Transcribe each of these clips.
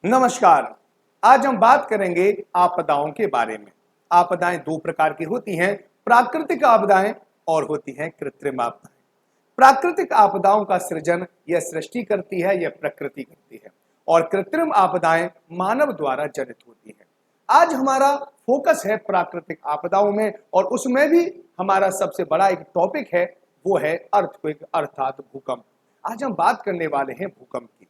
नमस्कार। आज हम बात करेंगे आपदाओं के बारे में। आपदाएं दो प्रकार की होती हैं, प्राकृतिक आपदाएं और होती हैं कृत्रिम आपदाएं। प्राकृतिक आपदाओं का सृजन यह सृष्टि करती है, यह प्रकृति करती है, और कृत्रिम आपदाएं मानव द्वारा जनित होती हैं। आज हमारा फोकस है प्राकृतिक आपदाओं में, और उसमें भी हमारा सबसे बड़ा एक टॉपिक है, वो है अर्थक्वेक अर्थात भूकंप। आज हम बात करने वाले हैं भूकंप की।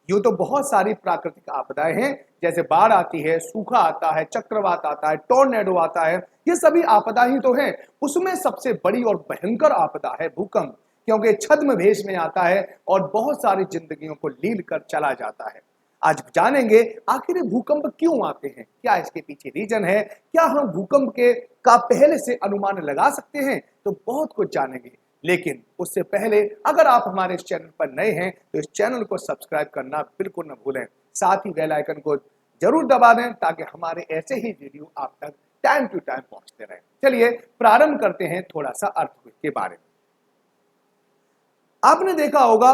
यूं तो बहुत सारी प्राकृतिक आपदाएं हैं, जैसे बाढ़ आती है, सूखा आता है, चक्रवात आता है, टॉर्नेडो आता है, ये सभी आपदा ही तो हैं। उसमें सबसे बड़ी और भयंकर आपदा है भूकंप, क्योंकि छद्म भेष में आता है और बहुत सारी जिंदगियों को लील कर चला जाता है। आज जानेंगे आखिर भूकंप क्यों आते हैं, क्या इसके पीछे रीजन है, क्या हम भूकंप के का पहले से अनुमान लगा सकते हैं, तो बहुत कुछ जानेंगे। लेकिन उससे पहले अगर आप हमारे इस चैनल पर नए हैं तो इस चैनल को सब्सक्राइब करना बिल्कुल न भूलें। साथ ही बेल आइकन को जरूर दबा दें ताकि हमारे ऐसे ही वीडियो आप तक टाइम टू टाइम पहुंचते रहें। चलिए प्रारंभ करते हैं थोड़ा सा अर्थक्वेक के बारे में। आपने देखा होगा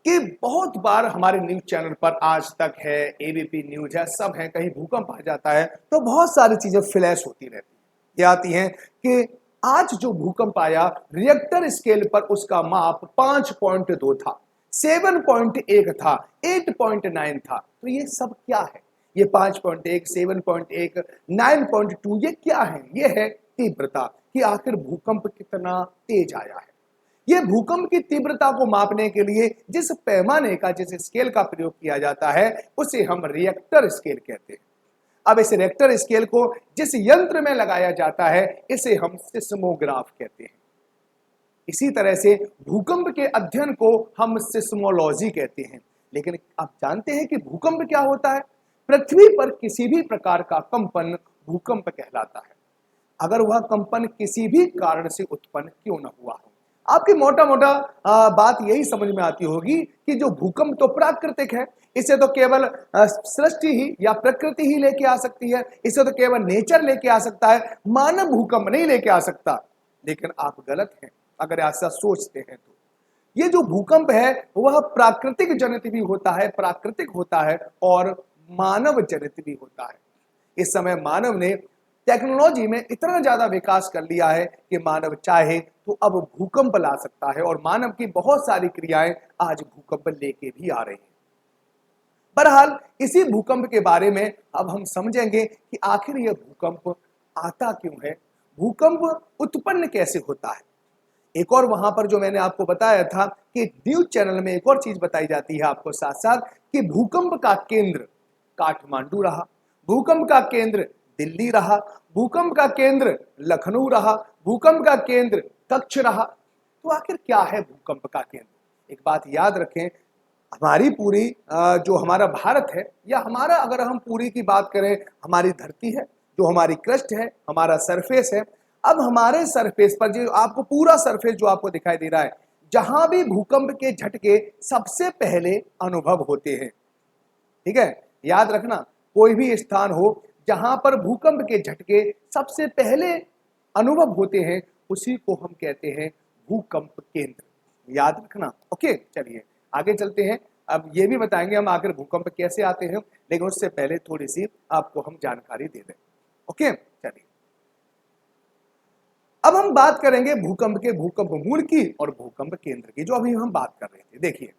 कि बहुत बार हमारे न्यूज चैनल पर आज तक है, एबीपी न्यूज है, सब है, कहीं भूकंप आ जाता है तो बहुत सारी चीजें फ्लैश होती रहती है। ये आती हैं कि आज जो भूकंप आया रिएक्टर स्केल पर उसका माप 5.2 था, 7.1 था, 8.9 था। तो ये सब क्या है? ये 5.1, 7.1, 9.2 ये क्या है? ये है तीव्रता, कि आखिर भूकंप कितना तेज आया है। ये भूकंप की तीव्रता को मापने के लिए जिस पैमाने का, जिस स्केल का प्रयोग किया जाता है उसे हम रिएक्टर स्केल कहते हैं। अब इस रिएक्टर स्केल को जिस यंत्र में लगाया जाता है इसे हम सिस्मोग्राफ कहते हैं। इसी तरह से भूकंप के अध्ययन को हम सिस्मोलॉजी कहते हैं। लेकिन आप जानते हैं कि भूकंप क्या होता है? पृथ्वी पर किसी भी प्रकार का कंपन भूकंप कहलाता है, अगर वह कंपन किसी भी कारण से उत्पन्न क्यों न हुआ हो। आपकी मोटा मोटा बात यही समझ में आती होगी कि जो भूकंप तो प्राकृतिक है, इसे तो केवल सृष्टि ही या प्रकृति ही लेके आ सकती है, इसे तो केवल नेचर लेके आ सकता है, मानव भूकंप नहीं लेके आ सकता। लेकिन आप गलत हैं अगर ऐसा सोचते हैं तो। ये जो भूकंप है वह प्राकृतिक जनित भी होता है, प्राकृतिक होता है, और मानव जनित भी होता है। इस समय मानव ने टेक्नोलॉजी में इतना ज्यादा विकास कर लिया है कि मानव चाहे तो अब भूकंप ला सकता है, और मानव की बहुत सारी क्रियाएं आज भूकंप लेके भी आ रही हैं। बहरहाल इसी भूकंप के बारे में अब हम समझेंगे कि आखिर यह भूकंप आता क्यों है, भूकंप उत्पन्न कैसे होता है। एक और वहां पर जो मैंने आपको बताया था कि न्यूज चैनल में एक और चीज बताई जाती है आपको साथ साथ, कि भूकंप का केंद्र काठमांडू रहा, भूकंप का केंद्र दिल्ली रहा, भूकंप का केंद्र लखनऊ रहा, भूकंप का केंद्र कच्छ रहा। तो आखिर क्या है भूकंप का केंद्र? एक बात याद रखें, हमारी पूरी जो हमारा भारत है, या हमारा अगर हम पूरी की बात करें, हमारी धरती है, जो हमारी क्रस्ट है, हमारा सरफेस है। अब हमारे सरफेस पर जो आपको पूरा सरफेस जो आपको दिखाई दे रहा है, जहां भी भूकंप के झटके सबसे पहले अनुभव होते हैं, ठीक है, याद रखना, कोई भी स्थान हो जहां पर भूकंप के झटके सबसे पहले अनुभव होते हैं उसी को हम कहते हैं भूकंप केंद्र। याद रखना। ओके, चलिए आगे चलते हैं। अब ये भी बताएंगे हम आखिर भूकंप कैसे आते हैं, लेकिन उससे पहले थोड़ी सी आपको हम जानकारी दे दें। ओके, चलिए अब हम बात करेंगे भूकंप के भूकंप मूल की और भूकंप केंद्र की, जो अभी हम बात कर रहे थे। देखिए,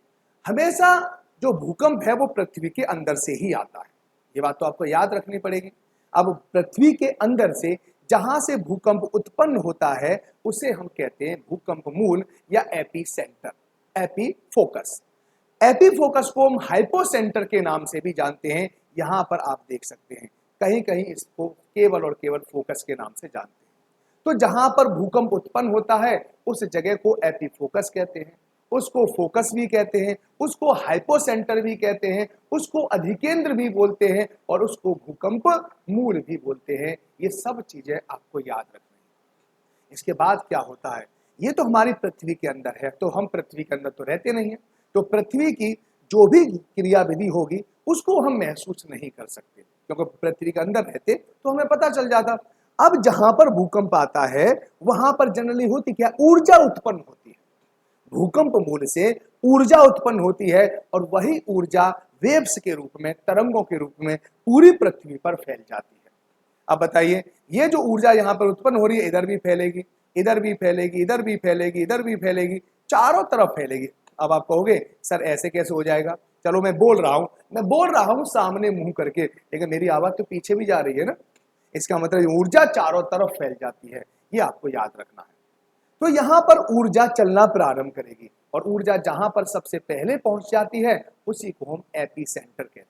हमेशा जो भूकंप है वो पृथ्वी के अंदर से ही आता है, ये बात तो आपको याद रखनी पड़ेगी। अब पृथ्वी के अंदर से जहां से भूकंप उत्पन्न होता है उसे हम कहते हैं भूकंप मूल या AP centre, AP focus. AP focus को हम हाइपोसेंटर के नाम से भी जानते हैं। यहां पर आप देख सकते हैं, कहीं कहीं इसको केवल और केवल फोकस के नाम से जानते हैं। तो जहां पर भूकंप उत्पन्न होता है उस जगह को एपी फोकस कहते हैं, उसको फोकस भी कहते हैं, उसको हाइपोसेंटर भी कहते हैं, उसको अधिकेंद्र भी बोलते हैं, और उसको भूकंप मूल भी बोलते हैं। ये सब चीजें आपको याद रखनी है। इसके बाद क्या होता है, ये तो हमारी पृथ्वी के अंदर है, तो हम पृथ्वी के अंदर तो रहते नहीं है, तो पृथ्वी की जो भी क्रियाविधि होगी उसको हम महसूस नहीं कर सकते, क्योंकि पृथ्वी के अंदर रहते तो हमें पता चल जाता। अब जहां पर भूकंप आता है वहां पर जनरली होती क्या, ऊर्जा उत्पन्न होती है। भूकंप मूल से ऊर्जा उत्पन्न होती है और वही ऊर्जा वेव्स के रूप में, तरंगों के रूप में पूरी पृथ्वी पर फैल जाती है। अब बताइए, ये जो ऊर्जा यहाँ पर उत्पन्न हो रही है, इधर भी फैलेगी, इधर भी फैलेगी, इधर भी फैलेगी, इधर भी फैलेगी, चारों तरफ फैलेगी। अब आप कहोगे सर ऐसे कैसे हो जाएगा? चलो मैं बोल रहा हूं सामने मुंह करके, लेकिन मेरी आवाज तो पीछे भी जा रही है ना। इसका मतलब ऊर्जा चारों तरफ फैल जाती है, ये आपको याद रखना है। तो यहां पर ऊर्जा चलना प्रारंभ करेगी और ऊर्जा जहां पर सबसे पहले पहुंच जाती है उसी को हम एपी सेंटर कहते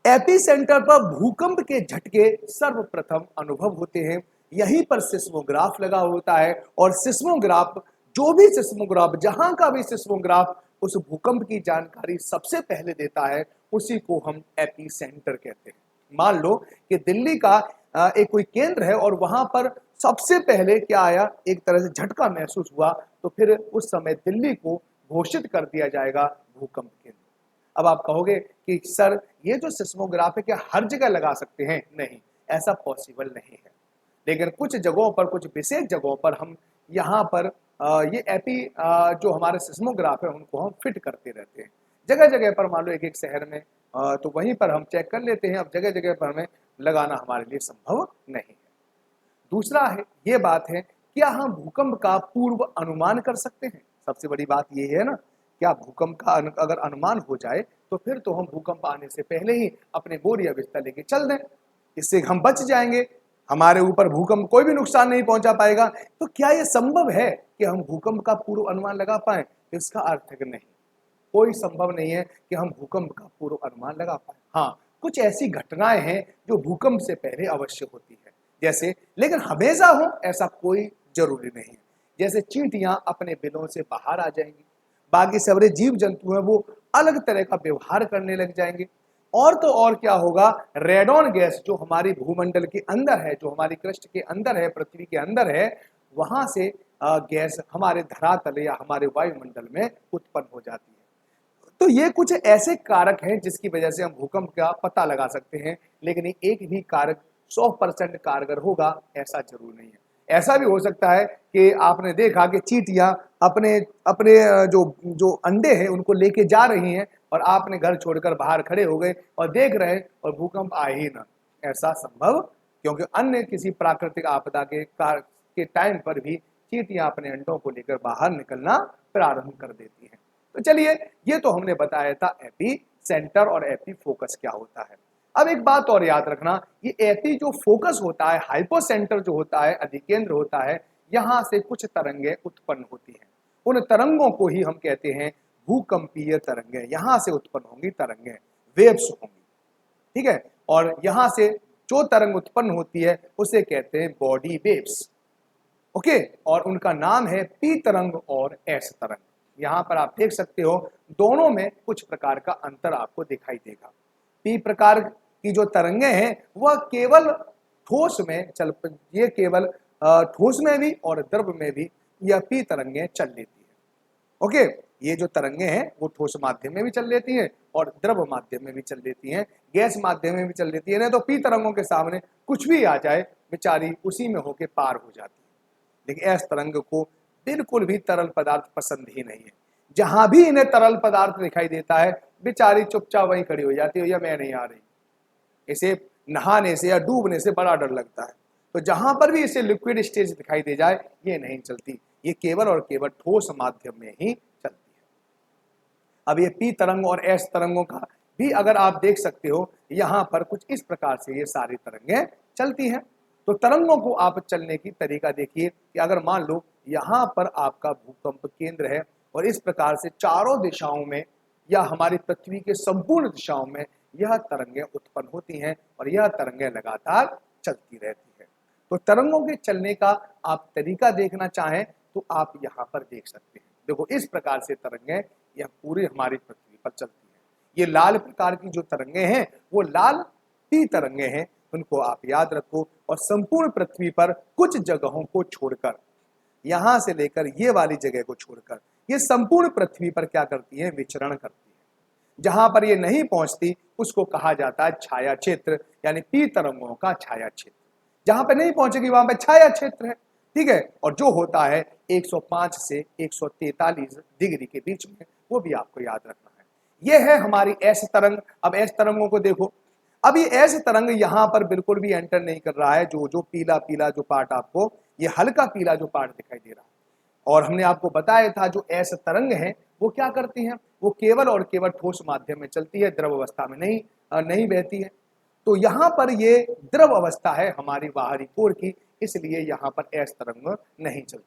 हैं। एपी सेंटर पर भूकंप के झटके सर्वप्रथम अनुभव होते हैं। यहीं पर सिस्मोग्राफ लगा होता है और सिस्मोग्राफ, जो भी सिस्मोग्राफ, जहां का भी सिस्मोग्राफ उस भूकंप की जानकारी सबसे पहले देता है उसी को हम एपी सेंटर कहते हैं। मान लो कि दिल्ली का एक कोई केंद्र है और वहां पर सबसे पहले क्या आया, एक तरह से झटका महसूस हुआ, तो फिर उस समय दिल्ली को घोषित कर दिया जाएगा भूकंप केंद्र। अब आप कहोगे कि सर ये जो सिस्मोग्राफ है क्या हर जगह लगा सकते हैं? नहीं, ऐसा पॉसिबल नहीं है, लेकिन कुछ जगहों पर, कुछ विशेष जगहों पर हम यहाँ पर ये एपी जो हमारे सिस्मोग्राफ है उनको हम फिट करते रहते हैं। जगह जगह पर, मान लो एक एक शहर में, तो वहीं पर हम चेक कर लेते हैं। अब जगह जगह पर हमें लगाना हमारे लिए संभव नहीं है। दूसरा है, ये बात है, क्या हम भूकंप का पूर्व अनुमान कर सकते हैं? सबसे बड़ी बात ये है ना, क्या भूकंप का अगर अनुमान हो जाए तो फिर तो हम भूकंप आने से पहले ही अपने बोरिया बिस्तर लेके चल दें, इससे हम बच जाएंगे, हमारे ऊपर भूकंप कोई भी नुकसान नहीं पहुंचा पाएगा। तो क्या यह संभव है कि हम भूकंप का पूर्व अनुमान लगा पाए? इसका अर्थ है कि नहीं, कोई संभव नहीं है कि हम भूकंप का पूर्व अनुमान लगा पाए। हाँ, कुछ ऐसी घटनाएं हैं जो भूकंप से पहले अवश्य होती है, जैसे, लेकिन हमेशा हो ऐसा कोई जरूरी नहीं है। जैसे चींटियां अपने बिलों से बाहर आ जाएंगी, बाकी सारे जीव जंतु हैं वो अलग तरह का व्यवहार करने लग जाएंगे। और तो और क्या होगा, रेडॉन गैस जो हमारी भूमंडल के अंदर है, जो हमारी क्रस्ट के अंदर है, पृथ्वी के अंदर है, वहां से गैस हमारे धरातल या हमारे वायुमंडल में उत्पन्न हो जाती है। तो ये कुछ ऐसे कारक हैं जिसकी वजह से हम भूकंप का पता लगा सकते हैं, लेकिन एक भी कारक 100% कारगर होगा ऐसा जरूर नहीं है। ऐसा भी हो सकता है कि आपने देखा कि चींटियां अपने अपने जो जो अंडे हैं उनको लेके जा रही हैं और आपने घर छोड़कर बाहर खड़े हो गए और देख रहे हैं और भूकंप आए ही ना। ऐसा संभव, क्योंकि अन्य किसी प्राकृतिक आपदा के टाइम पर भी चींटियां अपने अंडों को लेकर बाहर निकलना प्रारंभ कर देती हैं। तो चलिए, ये तो हमने बताया था एपी सेंटर और एपी फोकस क्या होता है। अब एक बात और याद रखना, ये एपी जो फोकस होता है, हाइपोसेंटर जो होता है, अधिकेंद्र होता है, यहां से कुछ तरंगें उत्पन्न होती हैं। उन तरंगों को ही हम कहते हैं भूकंपीय तरंगें। यहां से उत्पन्न होंगी तरंगें, वेव्स होंगी, ठीक है। और यहां से जो तरंग उत्पन्न होती है उसे कहते हैं बॉडी वेव्स, ओके। और उनका नाम है पी तरंग और एस तरंग। यहां पर आप देख सकते हो दोनों में कुछ प्रकार का अंतर आपको दिखाई देगा। पी प्रकार की जो तरंगे हैं वह केवल ठोस में चल, ये केवल ठोस में भी और द्रव में भी यह पी तरंगे चल लेती है, ओके। ये जो तरंगे हैं वो ठोस माध्यम में भी चल लेती हैं और द्रव माध्यम में भी चल लेती हैं, गैस माध्यम में भी चल लेती है। नहीं तो पी तरंगों के सामने कुछ भी आ जाए, बेचारी उसी में होके पार हो जाती है। लेकिन एस तरंग को बिल्कुल भी तरल पदार्थ पसंद ही नहीं है। जहां भी इन्हें तरल पदार्थ दिखाई देता है, बेचारी चुपचाप वहीं खड़ी हो जाती है, या मैं नहीं आ रही। इसे नहाने से या डूबने से बड़ा डर लगता है। तो जहां पर भी इसे लिक्विड स्टेज दिखाई दे जाए, ये नहीं चलती, ये केवल और केवल ठोस माध्यम में ही चलती है। अब ये पी तरंग और एस तरंगों का भी अगर आप देख सकते हो, यहां पर कुछ इस प्रकार से ये सारी तरंगें चलती हैं। तो तरंगों को आप चलने की तरीका देखिए कि अगर मान लो यहां पर आपका भूकंप केंद्र है और इस प्रकार से चारों दिशाओं में या हमारी पृथ्वी के संपूर्ण दिशाओं में यह तरंगें उत्पन्न होती हैं और यह तरंगें लगातार चलती रहती है। तो तरंगों के चलने का आप तरीका देखना चाहें तो आप यहाँ पर देख सकते हैं। देखो, इस प्रकार से तरंगें यह पूरी हमारी पृथ्वी पर चलती है। ये लाल प्रकार की जो तरंगें हैं वो लाल पी तरंगें हैं, उनको आप याद रखो। और संपूर्ण पृथ्वी पर कुछ जगहों को छोड़कर, यहां से लेकर ये वाली जगह को छोड़कर, ये संपूर्ण पृथ्वी पर क्या करती है, विचरण करती है। जहां पर ये नहीं पहुंचती उसको कहा जाता है छाया क्षेत्र, यानी पी तरंगों का छाया क्षेत्र। जहां पर नहीं पहुंचेगी वहां पर छाया क्षेत्र है। ठीक है, और जो होता है 105 से 143 डिग्री के बीच में, वो भी आपको याद रखना है। ये है हमारी एस तरंग। अब एस तरंगों को देखो, अब ये एस तरंग यहां पर बिल्कुल भी एंटर नहीं कर रहा है। जो जो पीला पीला जो पार्ट आपको, ये हल्का पीला जो पार्ट दिखाई दे रहा है, और हमने आपको बताया था जो एस तरंग है वो क्या करती हैं, वो केवल और केवल ठोस माध्यम में चलती है, द्रव अवस्था में नहीं बहती है। तो यहाँ पर ये द्रव अवस्था है हमारी बाहरी कोर की, इसलिए यहाँ पर एस तरंग नहीं चलती,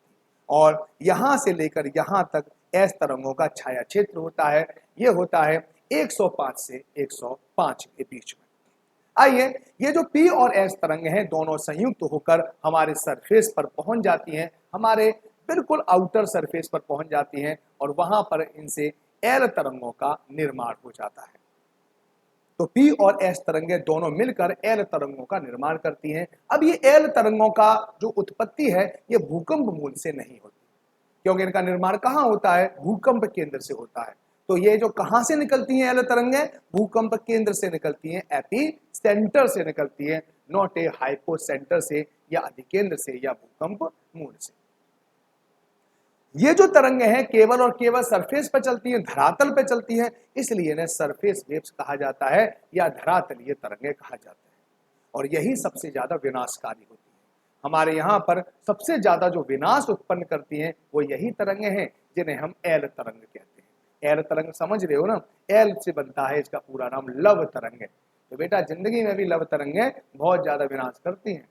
और यहाँ से लेकर यहाँ तक एस तरंगों का छाया क्षेत्र होता है, ये होता है 105 से 105 के बीच में। आइए, ये जो पी और एस तरंग हैं दोनों संयुक्त होकर हमारे सरफेस पर पहुंच जाती हैं, हमारे बिल्कुल आउटर सरफेस पर पहुंच जाती हैं, और वहां पर इनसे एल तरंगों का निर्माण हो जाता है। तो पी और एस तरंगें दोनों मिलकर एल तरंगों का निर्माण करती हैं। अब ये एल तरंगों का जो उत्पत्ति है ये भूकंप मूल से नहीं होती, क्योंकि इनका निर्माण कहाँ होता है, भूकंप केंद्र से होता है। तो ये जो कहां से निकलती हैं एल तरंगें, भूकंप केंद्र से निकलती हैं, एपी सेंटर से निकलती हैं, नॉट ए हाइपो सेंटर से या अधिकेंद्र से या भूकंप मूल से। ये जो तरंगें हैं केवल और केवल सरफेस पर चलती हैं, धरातल पर चलती हैं, इसलिए इन्हें सरफेस वेव्स कहा जाता है या धरातलीय तरंगें कहा जाता है, और यही सबसे ज्यादा विनाशकारी होती है। हमारे यहाँ पर सबसे ज्यादा जो विनाश उत्पन्न करती हैं वो यही तरंगें हैं जिन्हें हम एल तरंग कहते हैं। एल तरंग समझ रहे हो ना, एल से बनता है, इसका पूरा नाम लव तरंग है। तो बेटा जिंदगी में भी लव तरंगें बहुत ज्यादा विनाश करती हैं।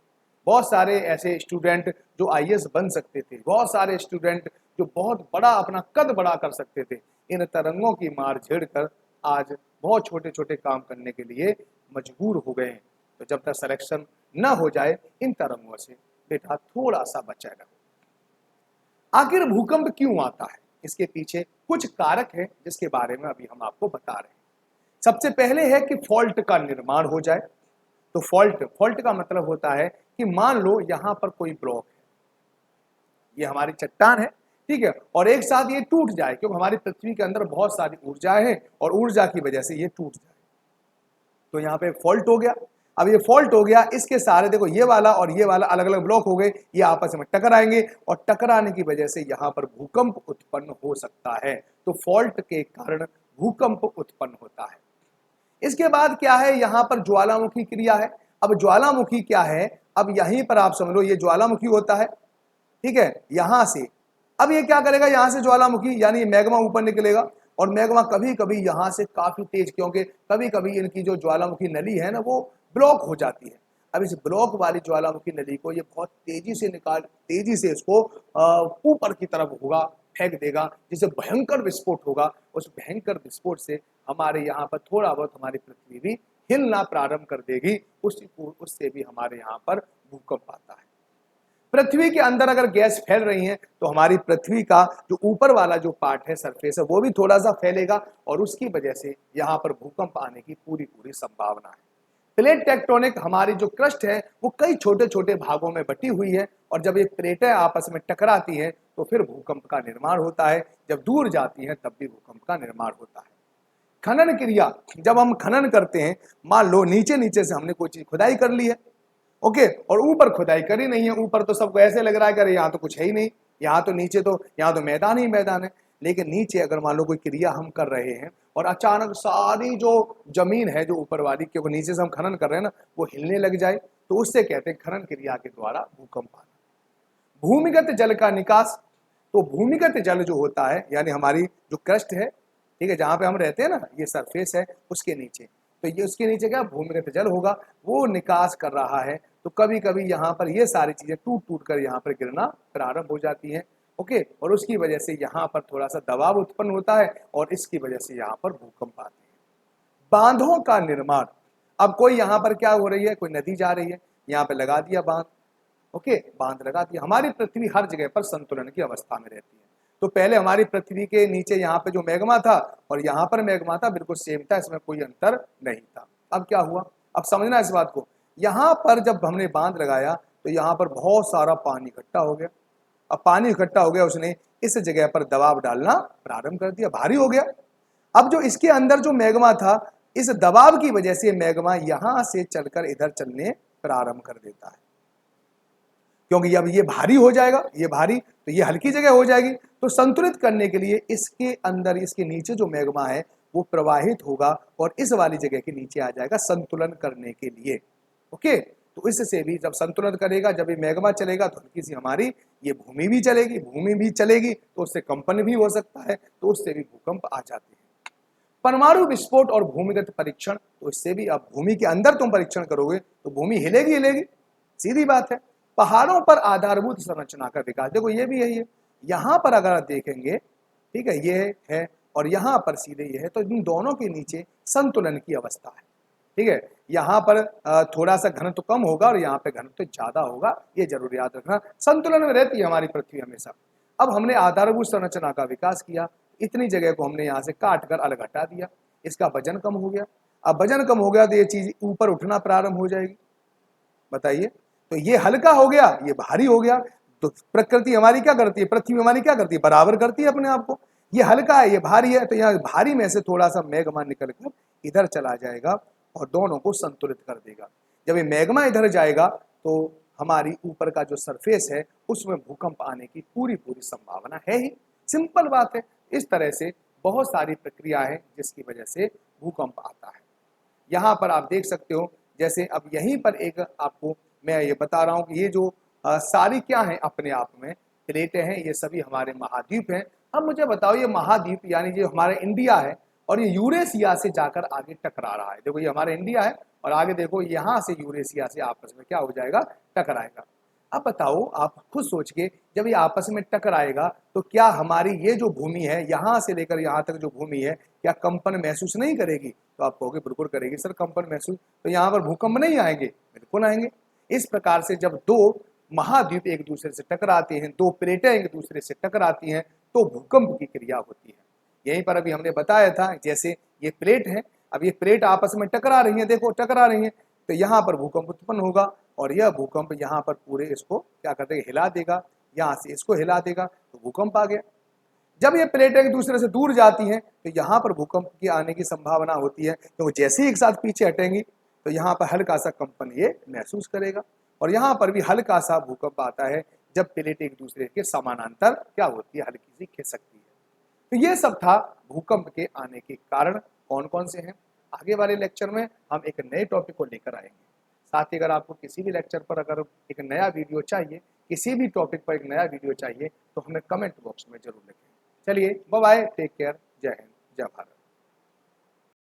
बहुत सारे ऐसे स्टूडेंट जो आईएएस बन सकते थे, बहुत सारे स्टूडेंट जो बहुत बड़ा अपना कद बड़ा कर सकते थे, इन तरंगों की मार झेड़ कर आज बहुत छोटे छोटे काम करने के लिए मजबूर हो गए हैं। तो जब तक सिलेक्शन न हो जाए इन तरंगों से बेटा थोड़ा सा बचा रहो। आखिर भूकंप क्यों आता है, इसके पीछे कुछ कारक है जिसके बारे में अभी हम आपको बता रहे हैं। सबसे पहले है कि फॉल्ट का निर्माण हो जाए। तो फॉल्ट का मतलब होता है कि मान लो यहां पर कोई ब्लॉक है, ये हमारी चट्टान है, ठीक है, और एक साथ ये टूट जाए, क्योंकि हमारी पृथ्वी के अंदर बहुत सारी ऊर्जाएं हैं और ऊर्जा की वजह से ये टूट जाए, तो यहाँ पे फॉल्ट हो गया। अब ये फॉल्ट हो गया, इसके सारे देखो ये वाला और ये वाला अलग अलग ब्लॉक हो गए, ये आपस में टकराएंगे और टकराने की वजह से यहाँ पर भूकंप उत्पन्न हो सकता है। तो फॉल्ट के कारण भूकंप उत्पन्न होता है। इसके बाद क्या है, यहाँ पर ज्वालामुखी क्रिया है। अब ज्वालामुखी क्या है, अब यहीं पर आप समझ लो ये ज्वालामुखी होता है, ठीक है, यहां से अब ये क्या करेगा, यहां से ज्वालामुखी यानी मैग्मा ऊपर निकलेगा, और मैग्मा कभी कभी यहां से काफी तेज, क्योंकि कभी कभी इनकी जो ज्वालामुखी नली है ना वो ब्लॉक हो जाती है। अब इस ब्लॉक वाली ज्वालामुखी नली को ये बहुत तेजी से इसको ऊपर की तरफ होगा फेंक देगा, जिससे भयंकर विस्फोट होगा। उस भयंकर विस्फोट से हमारे यहाँ पर थोड़ा बहुत हमारी पृथ्वी भी हिलना प्रारंभ कर देगी, उससे भी हमारे यहाँ पर भूकंप आता है। पृथ्वी के अंदर अगर गैस फैल रही है तो हमारी पृथ्वी का जो ऊपर वाला जो पार्ट है, सरफेस है, वो भी थोड़ा सा फैलेगा, और उसकी वजह से यहाँ पर भूकंप आने की पूरी संभावना है। प्लेट टेक्टोनिक हमारी जो क्रस्ट है वो कई छोटे छोटे भागों में बटी हुई है, और जब ये प्लेटें आपस में टकराती हैं तो फिर भूकंप का निर्माण होता है। जब दूर जाती हैं तब भी भूकंप का निर्माण होता है। खनन क्रिया, जब हम खनन करते हैं, मान लो नीचे नीचे से हमने कोई चीज खुदाई कर ली है, ओके, और ऊपर खुदाई करी नहीं है, ऊपर तो सबको ऐसे लग रहा है कि यहाँ तो कुछ है ही नहीं, यहाँ तो नीचे तो यहाँ तो मैदान ही मैदान है। लेकिन नीचे अगर मान लो कोई क्रिया हम कर रहे हैं और अचानक सारी जो जमीन है जो ऊपर वाली, क्योंकि नीचे से हम खनन कर रहे हैं ना, वो हिलने लग जाए, तो उससे कहते हैं खनन क्रिया के द्वारा भूकंप आना। भूमिगत जल का निकास, तो भूमिगत जल जो होता है यानी हमारी जो क्रस्ट है, ठीक है, जहां पे हम रहते हैं ना, ये सरफेस है, उसके नीचे, तो ये उसके नीचे क्या भूमिगत जल होगा, वो निकास कर रहा है। तो कभी कभी यहाँ पर ये सारी चीजें टूट टूट कर यहाँ पर गिरना प्रारंभ हो जाती हैं, ओके, और उसकी वजह से यहाँ पर थोड़ा सा दबाव उत्पन्न होता है, और इसकी वजह से यहाँ पर भूकंप आते हैं। बांधों का निर्माण, अब कोई यहाँ पर क्या हो रही है, कोई नदी जा रही है, यहाँ पे लगा दिया बांध, ओके, बांध लगा दिया। हमारी पृथ्वी हर जगह पर संतुलन की अवस्था में रहती है। तो पहले हमारी पृथ्वी के नीचे यहाँ पे जो मैग्मा था और यहाँ पर मैग्मा था, बिल्कुल सेम था, इसमें कोई अंतर नहीं था। अब क्या हुआ, अब समझना इस बात को, यहाँ पर जब हमने बांध लगाया तो यहाँ पर बहुत सारा पानी इकट्ठा हो गया। अब पानी इकट्ठा हो गया, उसने इस जगह पर दबाव डालना प्रारंभ कर दिया, भारी हो गया। अब जो इसके अंदर जो मैग्मा था, इस दबाव की वजह से मैग्मा यहां से चलकर इधर चलने प्रारंभ कर देता है। क्योंकि अब ये भारी हो जाएगा, ये भारी तो ये हल्की जगह हो जाएगी। तो संतुलित करने के लिए इसके अंदर, इसके नीचे जो मैग्मा है वो प्रवाहित होगा और इस वाली जगह के नीचे आ जाएगा संतुलन करने के लिए। ओके, तो इससे भी जब संतुलन करेगा, जब ये मैग्मा चलेगा तो हल्की सी हमारी ये भूमि भी चलेगी, भूमि भी चलेगी तो उससे कंपन भी हो सकता है, तो उससे भी भूकंप आ जाते हैं। परमाणु विस्फोट और भूमिगत परीक्षण, तो इससे भी अब भूमि के अंदर तुम परीक्षण करोगे तो भूमि हिलेगी हिलेगी, सीधी बात है। पहाड़ों पर आधारभूत संरचना का विकास, देखो ये भी यही है, यहां पर अगर आप देखेंगे, ठीक है, ये है और यहां पर सीधे ये है, तो इन दोनों के नीचे संतुलन की अवस्था है। ठीक है, यहाँ पर थोड़ा सा घनत्व कम होगा और यहाँ पे घनत्व ज्यादा होगा, ये जरूर याद रखना। संतुलन में रहती है हमारी पृथ्वी हमेशा। अब हमने आधारभूत संरचना का विकास किया, इतनी जगह को हमने यहाँ से काट कर अलग हटा दिया, इसका वजन कम हो गया। अब वजन कम हो गया तो ये चीज ऊपर उठना प्रारंभ हो जाएगी, बताइए। तो ये हल्का हो गया, ये भारी हो गया। तो प्रकृति हमारी क्या करती है, पृथ्वी हमारी क्या करती है, बराबर करती है अपने आप को। ये हल्का है, ये भारी है, तो यहाँ भारी में से थोड़ा सा मैग्मा निकल कर इधर चला जाएगा और दोनों को संतुलित कर देगा। जब ये मैग्मा इधर जाएगा तो हमारी ऊपर का जो सरफेस है उसमें भूकंप आने की पूरी पूरी संभावना है ही। सिंपल बात है। इस तरह से बहुत सारी प्रक्रिया है जिसकी वजह से भूकंप आता है। यहाँ पर आप देख सकते हो, जैसे अब यहीं पर एक आपको मैं ये बता रहा हूँ कि ये जो सारी क्या है अपने आप में प्लेटें हैं, ये सभी हमारे महाद्वीप हैं। अब मुझे बताओ, ये महाद्वीप यानी जो हमारा इंडिया है और ये यूरेशिया से जाकर आगे टकरा रहा है। देखो ये हमारा इंडिया है और आगे देखो यहाँ से यूरेशिया से आपस में क्या हो जाएगा, टकराएगा। अब बताओ, आप खुद सोच के, जब ये आपस में टकराएगा तो क्या हमारी ये जो भूमि है यहाँ से लेकर यहाँ तक जो भूमि है क्या कंपन महसूस नहीं करेगी? तो आप कहोगे बिल्कुल करेगी सर कंपन महसूस, तो यहाँ पर भूकंप नहीं आएंगे? बिल्कुल आएंगे। इस प्रकार से जब दो महाद्वीप एक दूसरे से टकराते हैं, दो प्लेटें एक दूसरे से टकराती हैं, तो भूकंप की क्रिया होती है। यहीं पर अभी हमने बताया था, जैसे ये प्लेट है, अब ये प्लेट आपस में टकरा रही है, देखो टकरा रही है, तो यहाँ पर भूकंप उत्पन्न होगा और यह भूकंप यहाँ पर पूरे इसको क्या करते हैं, हिला देगा, यहाँ से इसको हिला देगा, तो भूकंप आ गया। जब ये प्लेटें एक दूसरे से दूर जाती हैं तो यहाँ पर भूकंप की आने की संभावना होती है, तो जैसे ही एक साथ पीछे हटेंगी तो यहाँ पर हल्का सा कंपन ये महसूस करेगा और यहाँ पर भी हल्का सा भूकंप आता है जब प्लेट एक दूसरे के समानांतर क्या होती है, हल्की सी खिसकती है। तो ये सब था भूकंप के आने के कारण कौन कौन से हैं। आगे वाले लेक्चर में हम एक नए टॉपिक को लेकर आएंगे। साथ ही अगर आपको किसी भी लेक्चर पर अगर एक नया वीडियो चाहिए, किसी भी टॉपिक पर एक नया वीडियो चाहिए, तो हमें कमेंट बॉक्स में जरूर लिखें। चलिए बाय बाय, टेक केयर, जय हिंद, जय भारत।